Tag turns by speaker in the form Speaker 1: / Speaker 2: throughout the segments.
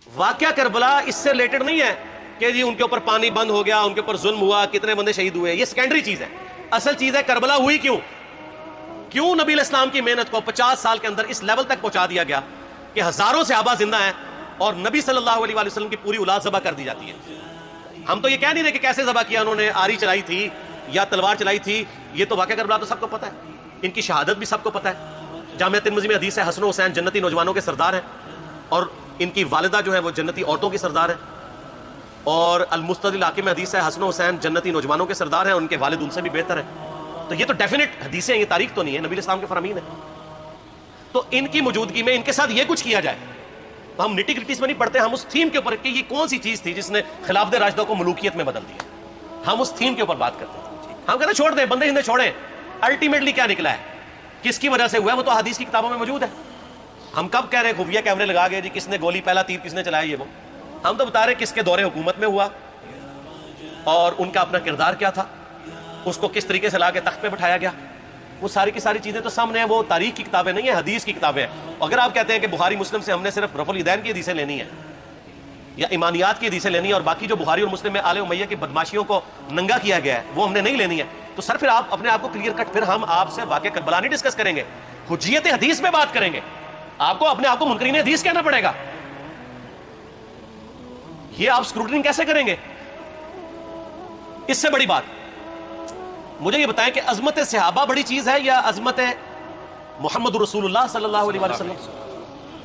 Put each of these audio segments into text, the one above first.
Speaker 1: واقعہ کربلا اس سے ریلیٹڈ نہیں ہے کہ جی ان کے اوپر پانی بند ہو گیا، ان کے اوپر ظلم ہوا، کتنے بندے شہید ہوئے، یہ سیکنڈری چیز ہے. اصل چیز ہے کربلا ہوئی کیوں نبی علیہ السلام کی محنت کو 50 سال کے اندر اس لیول تک پہنچا دیا گیا کہ ہزاروں صحابہ زندہ ہیں اور نبی صلی اللہ علیہ وآلہ وسلم کی پوری اولاد ذبح کر دی جاتی ہے. ہم تو یہ کہہ نہیں رہے کہ کیسے ذبح کیا انہوں نے، آری چلائی تھی یا تلوار چلائی تھی، یہ تو واقعہ کربلا تو سب کو پتہ ہے، ان کی شہادت بھی سب کو پتہ ہے. جامعہ ترمذی میں حدیث ہے حسن و حسین جنتی نوجوانوں کے سردار ہیں اور ان کی والدہ جو ہے وہ جنتی عورتوں کی سردار ہیں. اور المستدرک الحاکم میں حدیث ہے حسن و حسین جنتی نوجوانوں کے سردار ہیں، ان کے والد ان سے بھی بہتر ہیں. تو یہ تو ڈیفینٹ حدیثیں ہیں، یہ تاریخ تو نہیں ہے، نبی علیہ السلام کے فرامین ہے. تو ان کی موجودگی میں ان کے ساتھ یہ کچھ کیا جائے تو ہم نٹی گرٹیز میں نہیں پڑھتے، ہم اس تھیم کے اوپر کہ یہ کون سی چیز تھی جس نے خلافت راشدہ کو ملوکیت میں بدل دیا، ہم اس تھیم کے اوپر بات کرتے ہیں. ہم کہتے ہیں چھوڑ دیں، بندے ہندے چھوڑیں، الٹیمیٹلی کیا نکلا ہے، کس کی وجہ سے ہوا ہے، وہ تو حدیث کی کتابوں میں موجود ہے. ہم کب کہہ رہے ہیں خفیہ کیمرے لگا گئے جی کس نے گولی پہلا تیر کس نے چلایا، یہ وہ ہم تو بتا رہے ہیں کس کے دور حکومت میں ہوا اور ان کا اپنا کردار کیا تھا، اس کو کس طریقے سے لا کے تخت پہ بٹھایا گیا. وہ ساری کی ساری چیزیں تو سامنے ہیں، وہ تاریخ کی کتابیں نہیں ہیں، حدیث کی کتابیں ہیں. اگر آپ کہتے ہیں کہ بخاری مسلم سے ہم نے صرف رفع الیدین کی حدیثیں لینی ہیں یا ایمانیات کی حدیثیں لینی ہے اور باقی جو بخاری اور مسلم میں آل امیہ کی بدماشیوں کو ننگا کیا گیا ہے وہ ہم نے نہیں لینی ہے، تو سر پھر آپ اپنے آپ کو کلیئر کٹ، پھر ہم آپ سے واقعہ کربلا نہیں ڈسکس کریں گے، حجیت حدیث پہ بات کریں گے. آپ کو اپنے آپ کو منکرین حدیث کہنا پڑے گا. یہ آپ اسکروٹنگ کیسے کریں گے؟ اس سے بڑی بات مجھے یہ بتائیں کہ عظمت صحابہ بڑی چیز ہے یا عظمت محمد رسول اللہ صلی اللہ علیہ وسلم؟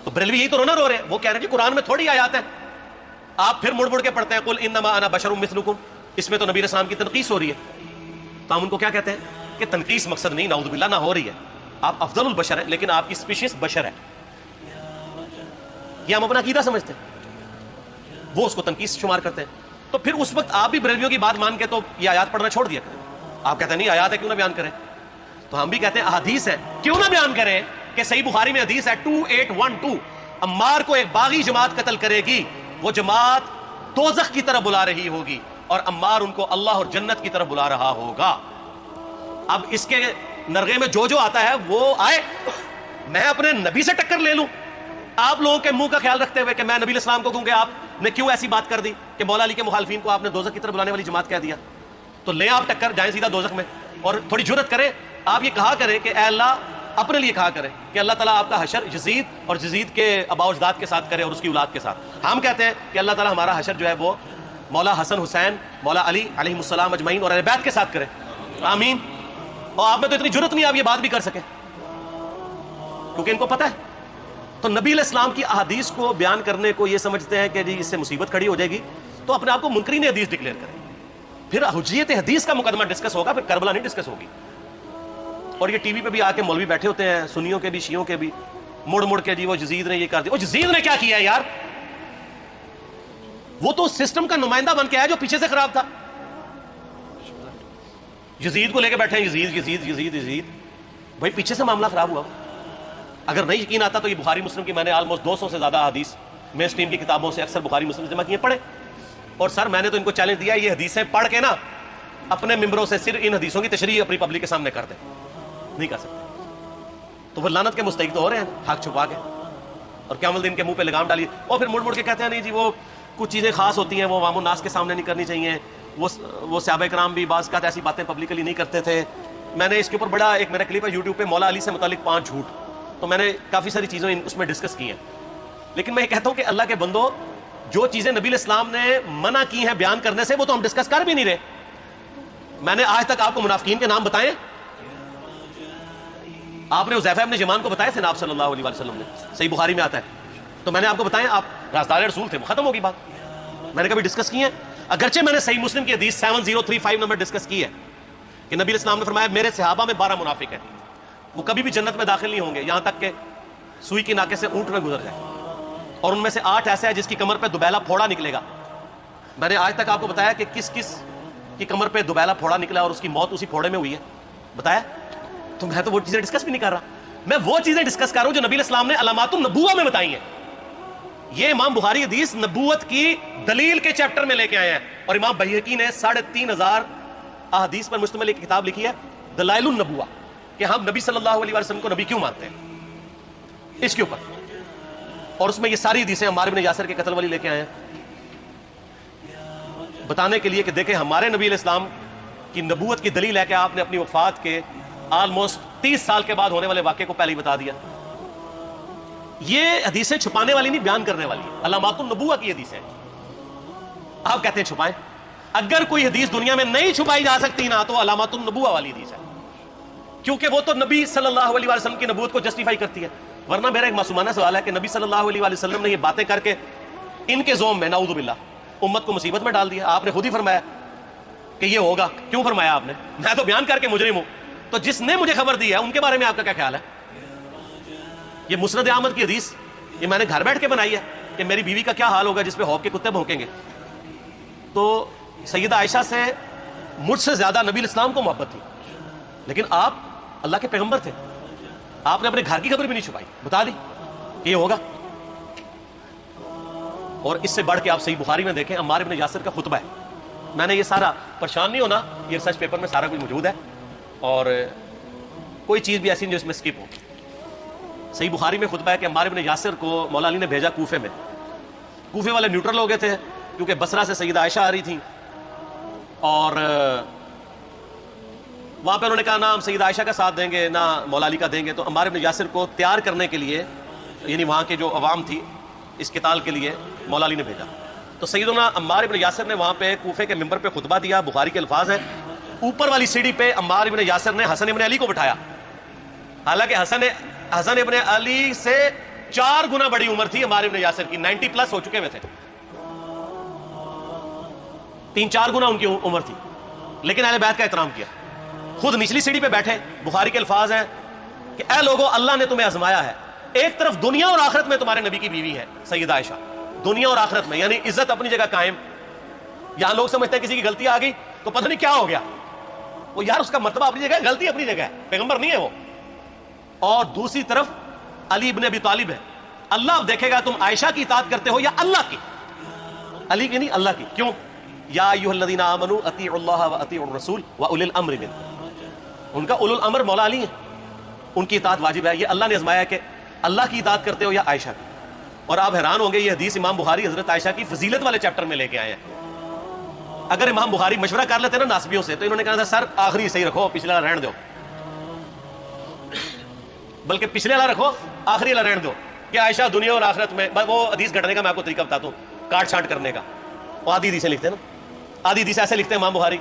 Speaker 1: تو بریلوی یہی تو رونا رو رہے ہیں، وہ کہہ رہے ہیں کہ قرآن میں تھوڑی آیات ہیں. آپ پھر مڑ کے پڑھتے ہیں قل انما انا بشر مثلکم، اس میں تو نبی علیہ السلام کی تنقیص ہو رہی ہے. تو ہم ان کو کیا کہتے ہیں کہ تنقیص مقصد نہیں، نعوذ باللہ، نہ ہو رہی ہے، آپ افضل البشر ہیں لیکن آپ کی اسپیشیز بشر ہے، یہ ہم اپنا عقیدہ سمجھتے ہیں، وہ اس کو تنقیص شمار کرتے ہیں. تو پھر اس وقت آپ بھی بریلویوں کی بات مان کے تو یہ آیات پڑھنا چھوڑ دیا کریں. آپ کہتے ہیں نہیں آیات ہے کیوں نہ بیان کریں، تو ہم بھی کہتے ہیں احادیث ہے کیوں نہ بیان کریں کہ صحیح بخاری میں حدیث ہے 2812 عمار کو ایک باغی جماعت قتل کرے گی، وہ جماعت دوزخ کی طرف بلا رہی ہوگی اور عمار ان کو اللہ اور جنت کی طرف بلا رہا ہوگا. اب اس کے نرغے میں جو آتا ہے وہ آئے، میں اپنے نبی سے ٹکر لے لوں آپ لوگوں کے منہ کا خیال رکھتے ہوئے کہ میں نبی علیہ السلام کو کہوں کہ آپ نے کیوں ایسی بات کر دی کہ مولا علی کے مخالفین کو آپ نے دوزخ کی طرف بلانے والی جماعت کہہ دیا. تو لیں آپ ٹکر، جائیں سیدھا دوزخ میں. اور تھوڑی جرت کریں، آپ یہ کہا کریں کہ اے اللہ، اپنے لیے کہا کریں کہ اللہ تعالیٰ آپ کا حشر یزید اور یزید کے آباء و اجداد کے ساتھ کرے اور اس کی اولاد کے ساتھ. ہم کہتے ہیں کہ اللہ تعالیٰ ہمارا حشر جو ہے وہ مولا حسن حسین، مولا علی علیہ السلام اجمعین اور اہل بیت کے ساتھ کرے، آمین. اور آپ میں تو اتنی جرت نہیں آپ یہ بات بھی کر سکیں کیونکہ ان کو پتہ ہے. تو نبی علیہ السلام کی احادیث کو بیان کرنے کو یہ سمجھتے ہیں کہ جی اس سے مصیبت کھڑی ہو جائے گی، تو اپنے آپ کو منکرین حدیث ڈکلیئر کریں. پھر حجیت حدیث کا مقدمہ ڈسکس ہوگا، پھر کربلا نہیں ڈسکس ہوگی. اور یہ ٹی وی پہ بھی آ کے مولوی بیٹھے ہوتے ہیں، سنیوں کے بھی شیعوں کے بھی، مڑ کے جی وہ یزید نے یہ کر دیا. وہ یزید نے کیا کیا ہے یار؟ وہ تو سسٹم کا نمائندہ بن کے آیا جو پیچھے سے خراب تھا. یزید کو لے کے بیٹھے ہیں، یزید یزید یزید یزید، بھائی پیچھے سے معاملہ خراب ہوا. اگر نہیں یقین آتا تو یہ بخاری مسلم کی میں نے آلموسٹ 200 سے زیادہ حدیث مین اسٹریم کی کتابوں سے اکثر بخاری مسلم جمع کیے پڑھے. اور سر میں نے تو ان کو چیلنج دیا یہ حدیثیں پڑھ کے نا اپنے ممبروں سے صرف ان حدیثوں کی تشریح اپنی پبلک کے سامنے کر دیں. نہیں کر سکتے تو وہ لعنت کے مستحق تو ہو رہے ہیں حق چھپا کے، اور قیامت دن کے منہ پہ لگام ڈالیے. اور پھر مڑ کے کہتے ہیں نہیں جی وہ کچھ چیزیں خاص ہوتی ہیں وہ عوام الناس کے سامنے نہیں کرنی چاہیے. وہ صحابہ کرام بھی بعض اوقات ایسی باتیں پبلکلی نہیں کرتے تھے. میں نے اس کے اوپر بڑا ایک میرا کلپ ہے یوٹیوب پہ، مولا علی سے متعلق 5 جھوٹ، تو میں نے کافی ساری چیزیں اس میں ڈسکس کی ہیں. لیکن میں یہ کہتا ہوں کہ اللہ کے بندو، جو چیزیں نبی علیہ السلام نے منع کی ہیں بیان کرنے سے وہ تو ہم ڈسکس کر بھی نہیں رہے. میں نے آج تک آپ کو منافقین کے نام بتائے؟ آپ نے حذیفہ ابن یمان کو بتائے تھے نا آپ صلی اللہ علیہ وسلم نے، صحیح بخاری میں آتا ہے. تو میں نے آپ کو بتایا، آپ رازدار رسول تھے، ختم ہوگی بات. میں نے کبھی ڈسکس کی ہے؟ اگرچہ میں نے صحیح مسلم کی حدیث 7035 نمبر ڈسکس کی ہے کہ نبی علیہ السلام نے فرمایا میرے صحابہ میں 12 منافق ہیں، وہ کبھی بھی جنت میں داخل نہیں ہوں گے یہاں تک کہ سوئی کی ناکے سے اونٹ میں گزر جائے، اور ان میں سے 8 ایسے ہیں جس کی کمر پہ دوبیلا پھوڑا نکلے گا. میں نے آج تک آپ کو بتایا کہ کس کس کی کمر پہ دوبیلا پھوڑا نکلا اور اس کی موت اسی پھوڑے میں ہوئی ہے؟ بتایا؟ تو میں تو وہ چیزیں ڈسکس بھی نہیں کر رہا، میں وہ چیزیں ڈسکس کر رہا ہوں جو نبی علیہ السلام نے علامات النبوہ میں بتائی ہیں. یہ امام بخاری حدیث نبوت کی دلیل کے چیپٹر میں لے کے آئے ہیں، اور امام بہقی نے 3500 احادیث پر مشتمل ایک کتاب لکھی ہے دلائل النبوہ، کہ ہم نبی صلی اللہ علیہ وسلم کو نبی کیوں مانتے ہیں، اس کے اوپر. اور اس میں یہ ساری حدیثیں عمار بن یاسر کے قتل والی لے کے آئے ہیں، بتانے کے لیے کہ دیکھیں ہمارے نبی علیہ السلام کی نبوت کی دلیل ہے کہ آپ نے اپنی وفات کے آلموسٹ 30 سال کے بعد ہونے والے واقعے کو پہلے ہی بتا دیا۔ یہ حدیثیں چھپانے والی نہیں، بیان کرنے والی ہیں، علامات النبوہ کی حدیثیں ہیں۔ آپ کہتے ہیں چھپائیں، اگر کوئی حدیث دنیا میں نہیں چھپائی جا سکتی نا تو علامات النبوہ والی حدیث ہے، کیونکہ وہ تو نبی صلی اللہ علیہ وسلم کی نبوت کو جسٹیفائی کرتی ہے۔ ورنہ میرا ایک معصومانہ سوال ہے کہ نبی صلی اللہ علیہ وسلم نے یہ باتیں کر کے ان کے زوم میں نعوذ باللہ امت کو مصیبت میں ڈال دیا۔ آپ نے خود ہی فرمایا کہ یہ ہوگا، کیوں فرمایا آپ نے؟ میں تو بیان کر کے مجرم ہوں، تو جس نے مجھے خبر دی ہے ان کے بارے میں آپ کا کیا خیال ہے؟ یہ مسند احمد کی حدیث یہ میں نے گھر بیٹھ کے بنائی ہے کہ میری بیوی کا کیا حال ہوگا جس پہ خوف کے کتے بھونکیں گے۔ تو سیدہ عائشہ سے مجھ سے زیادہ نبی الاسلام کو محبت تھی، لیکن آپ اللہ کے پیغمبر تھے، آپ نے اپنے گھر کی خبر بھی نہیں چھپائی، بتا دی کہ یہ ہوگا۔ اور اس سے بڑھ کے آپ صحیح بخاری میں دیکھیں عمار بن یاسر کا خطبہ ہے۔ میں نے یہ سارا، پریشان نہیں ہونا، یہ ریسرچ پیپر میں سارا کچھ موجود ہے اور کوئی چیز بھی ایسی نہیں جو اس میں سکپ ہو۔ صحیح بخاری میں خطبہ ہے کہ عمار بن یاسر کو مولا علی نے بھیجا کوفے میں۔ کوفے والے نیوٹرل ہو گئے تھے کیونکہ بصرہ سے سیدہ عائشہ آ رہی تھیں، اور وہاں پہ انہوں نے کہا نہ ہم سیدہ عائشہ کا ساتھ دیں گے نہ مولا علی کا دیں گے۔ تو عمار بن یاسر کو تیار کرنے کے لیے، یعنی وہاں کے جو عوام تھی اس قتال کے لیے، مولا علی نے بھیجا۔ تو سیدنا عمار بن یاسر نے وہاں پہ کوفے کے ممبر پہ خطبہ دیا، بخاری کے الفاظ ہیں، اوپر والی سیڑھی پہ عمار بن یاسر نے حسن ابن علی کو بٹھایا، حالانکہ حسن ابن علی سے 4 گنا بڑی عمر تھی عمار بن یاسر کی، 90 پلس ہو چکے ہوئے تھے، 3-4 گنا ان کی عمر تھی، لیکن اہل بیت کا احترام کیا، خود نچلی سیڑھی پہ بیٹھے۔ بخاری کے الفاظ ہیں کہ اے لوگو اللہ نے تمہیں آزمایا ہے، ایک طرف دنیا اور آخرت میں تمہارے نبی کی بیوی ہے سیدہ عائشہ، دنیا اور آخرت میں، یعنی عزت اپنی جگہ قائم۔ یہاں لوگ سمجھتے ہیں کسی کی غلطی آ گئی تو پتہ نہیں کیا ہو گیا، وہ یار اس کا مرتبہ اپنی جگہ ہے، غلطی اپنی جگہ ہے، پیغمبر نہیں ہے وہ۔ اور دوسری طرف علی ابن ابی طالب ہے، اللہ اب دیکھے گا تم عائشہ کی اطاعت کرتے ہو یا اللہ کی، علی کی نہیں اللہ کی۔ کیوں؟ یا ایھا الذین آمنوا اطیعوا اللہ واطیعوا الرسول واولی الامر منکم، ان کا اولو الامر مولا علی ہیں، ان کی اطاعت واجب ہے۔ یہ اللہ نے آزمایا کہ اللہ کی اطاعت کرتے ہو یا عائشہ کی۔ اور آپ حیران ہوں گے، یہ حدیث امام بخاری حضرت عائشہ کی فضیلت والے چیپٹر میں لے کے آئے ہیں۔ اگر امام بخاری مشورہ کر لیتے نا ناسبیوں سے تو انہوں نے کہا تھا سر آخری صحیح رکھو، پچھلا رہن دو، بلکہ پچھلے والا رکھو آخری والا رہن دو، کہ عائشہ دنیا اور آخرت میں۔ وہ حدیث گھٹنے کا میں آپ کو طریقہ بتاتا ہوں، کاٹ چھانٹ کرنے کا۔ وہ آدھی حدیثیں لکھتے ہیں نا، آدھی حدیث ایسے لکھتے ہیں امام بخاری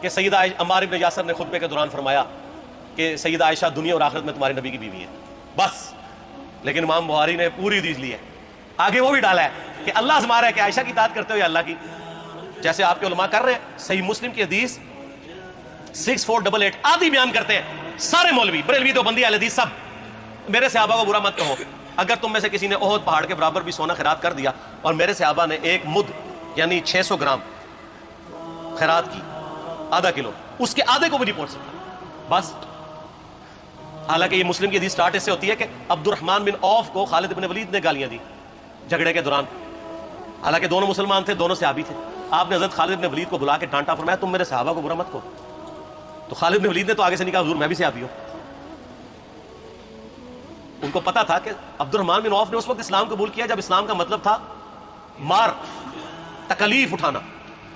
Speaker 1: کہ سیدہ عمار بن یاسر نے خطبے کے دوران فرمایا کہ سیدہ عائشہ دنیا اور آخرت میں تمہارے نبی کی بیوی ہے، بس۔ لیکن امام بخاری نے پوری حدیث لی ہے، آگے وہ بھی ڈالا ہے کہ اللہ آزما رہا ہے کہ عائشہ کی اطاعت کرتے ہو یا اللہ کی، جیسے آپ کے علماء کر رہے ہیں۔ صحیح مسلم کی حدیث 6488 آدھی بیان کرتے ہیں سارے مولوی، بریلوی، دیوبندی، اہل حدیث، سب۔ میرے صحابہ کو برا مت کہو، اگر تم میں سے کسی نے احد پہاڑ کے برابر بھی سونا خیرات کر دیا اور میرے صحابہ نے 1 مد یعنی 600 گرام خیرات کی، آدھا کلو، اس کے آدھے کو بھی نہیں پہنچ سکتا، بس۔ حالانکہ یہ مسلم کی حدیث سٹارٹ اس سے ہوتی ہے کہ عبد الرحمن بن عوف کو خالد بن ولید نے گالیاں دی جھگڑے کے دوران، حالانکہ دونوں مسلمان تھے، دونوں صحابی تھے۔ آپ نے حضرت خالد بن ولید کو بلا کے ڈانٹا، فرمایا تم میرے صحابہ کو برا مت کہو۔ تو خالد بن ولید نے تو آگے سے نہیں کہا حضور میں بھی صحابی ہوں۔ ان کو پتا تھا کہ عبد الرحمن بن عوف نے اس وقت اسلام قبول کیا جب اسلام کا مطلب تھا مار، تکلیف اٹھانا،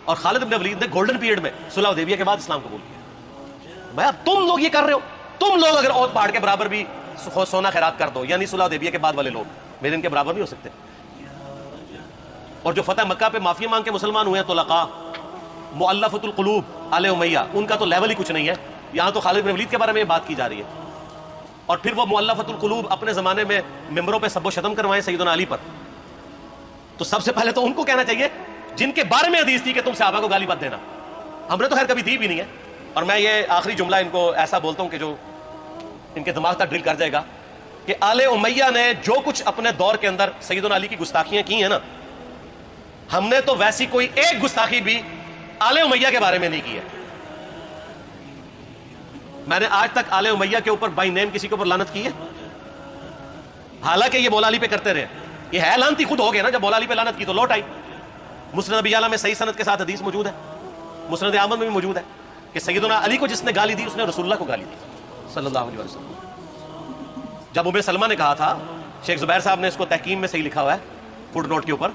Speaker 1: اور خالد بن ولید نے گولڈن پیریڈ میں صلح حدیبیہ کے بعد اسلام قبول کیا۔ میں اب تم لوگ یہ کر رہے ہو، تم لوگ اگر احد پہاڑ کے برابر بھی سونا خیرات کر دو، یعنی صلح حدیبیہ کے بعد والے لوگ میرے ان کے برابر نہیں ہو سکتے۔ اور جو فتح مکہ پہ معافی مانگ کے مسلمان ہوئے ہیں طلقاء، مؤلفۃ القلوب، آل امیہ، ان کا تو لیول ہی کچھ نہیں ہے۔ یہاں تو خالد بن ولید کے بارے میں بات کی جا رہی ہے، اور پھر وہ مؤلفۃ القلوب اپنے زمانے میں ممبروں پہ سب و شتم کروائیں سیدنا علی پر۔ تو سب سے پہلے تو ان کو کہنا چاہیے جن کے بارے میں حدیث تھی کہ تم صحابہ کو گالی مت دینا، ہم نے تو خیر کبھی دی بھی نہیں ہے۔ اور میں یہ آخری جملہ ان کو ایسا بولتا ہوں کہ جو ان کے دماغ تک ڈرل کر جائے گا، کہ آل امیہ نے جو کچھ اپنے دور کے اندر سیدنا علی کی گستاخیاں کی ہیں نا، ہم نے تو ویسی کوئی ایک گستاخی بھی آل امیہ کے بارے میں نہیں کی ہے۔ میں نے آج تک آل امیہ کے اوپر بائی نیم کسی کے اوپر لعنت کی ہے؟ حالانکہ یہ مولا علی پہ کرتے رہے، یہ ہے لعنتی خود ہو گئے نا، جب مولا علی پہ لعنت کی تو لوٹ آئی۔ مسند ابی یعلا میں صحیح سند کے ساتھ حدیث موجود ہے، مسند احمد میں بھی موجود ہے کہ سیدنا علی کو جس نے گالی دی اس نے رسول اللہ کو گالی دی صلی اللہ علیہ وسلم۔ جب ام سلمہ نے کہا تھا شیخ زبیر صاحب نے اس کو تحکیم میں صحیح لکھا ہوا ہے فٹ نوٹ کے اوپر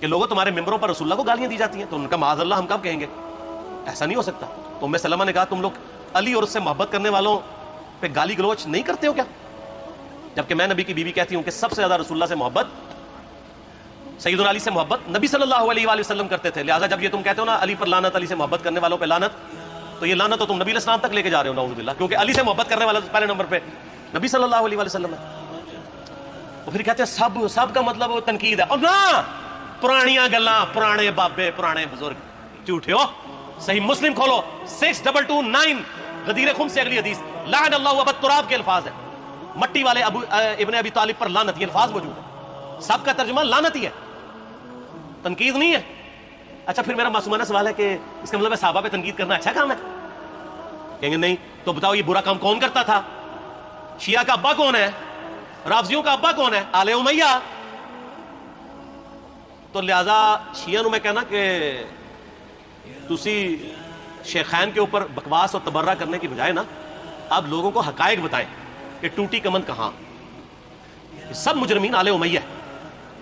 Speaker 1: کہ لوگوں تمہارے ممبروں پر رسول اللہ کو گالیاں دی جاتی ہیں. تو ان کا معاذ اللہ ہم کب کہیں گے؟ ایسا نہیں ہو سکتا. تو ام سلمہ نے کہا تم لوگ علی اور اس سے محبت کرنے والوں پہ گالی گلوچ نہیں کرتے ہو کیا؟ جبکہ میں نبی کی بیوی کہتی ہوں کہ سب سے زیادہ رسول اللہ سے محبت، سیدنا علی سے محبت نبی صلی اللہ علیہ وآلہ وسلم کرتے تھے. لہٰذا جب یہ تم کہتے ہو نا علی پر لعنت، علی سے محبت کرنے والوں پہ لعنت، تو یہ لعنت تو تم نبی علیہ السلام تک لے کے جا رہے ہو نعوذ باللہ، کیونکہ علی سے محبت کرنے والا پہلے نمبر پہ نبی صلی اللہ علیہ وآلہ وسلم ہے. اور پھر کہتے ہیں سب کا مطلب تنقید ہے. اور نہ، پرانیاں گلاں، پرانے بابے، پرانے بزرگ جھوٹے ہو. صحیح مسلم کھولو 6229 غدیر خم سے اگلی حدیث، لعن اللہ ابا التراب کے الفاظ ہیں. مٹی والے ابن ابی طالب پر لعنت، یہ الفاظ موجود ہیں. سب کا ترجمہ لعنت ہی ہے، تنقید نہیں ہے. اچھا پھر میرا معصومانہ سوال ہے کہ اس کا مطلب ہے صحابہ پہ تنقید کرنا اچھا کام ہے؟ کہیں گے نہیں. تو بتاؤ یہ برا کام کون کرتا تھا؟ شیعہ کا ابا کون ہے؟ رافضیوں کا ابا کون ہے؟ آل امیہ. تو لہذا شیعہ نو میں کہنا کہ تسی شیخین کے اوپر بکواس اور تبرہ کرنے کی بجائے نا آپ لوگوں کو حقائق بتائیں کہ ٹوٹی کمن کہاں. سب مجرمین آل امیہ ہے.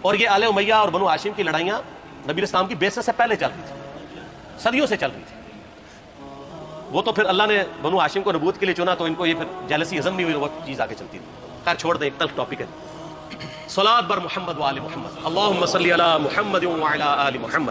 Speaker 1: اور یہ آل امیہ اور بنو ہاشم کی لڑائیاں نبی علیہ السلام کی بعثت سے پہلے چل رہی تھی، صدیوں سے چل رہی تھی. وہ تو پھر اللہ نے بنو ہاشم کو نبوت کے لیے چنا تو ان کو یہ پھر جیلسی ہضم نہیں ہوئی، وہ چیز آگے چلتی تھی. خیر چھوڑ دیں، ایک تلخ ٹاپک ہے. صلاۃ بر محمد و آل محمد، اللہم صلی علی محمد و علی آل محمد.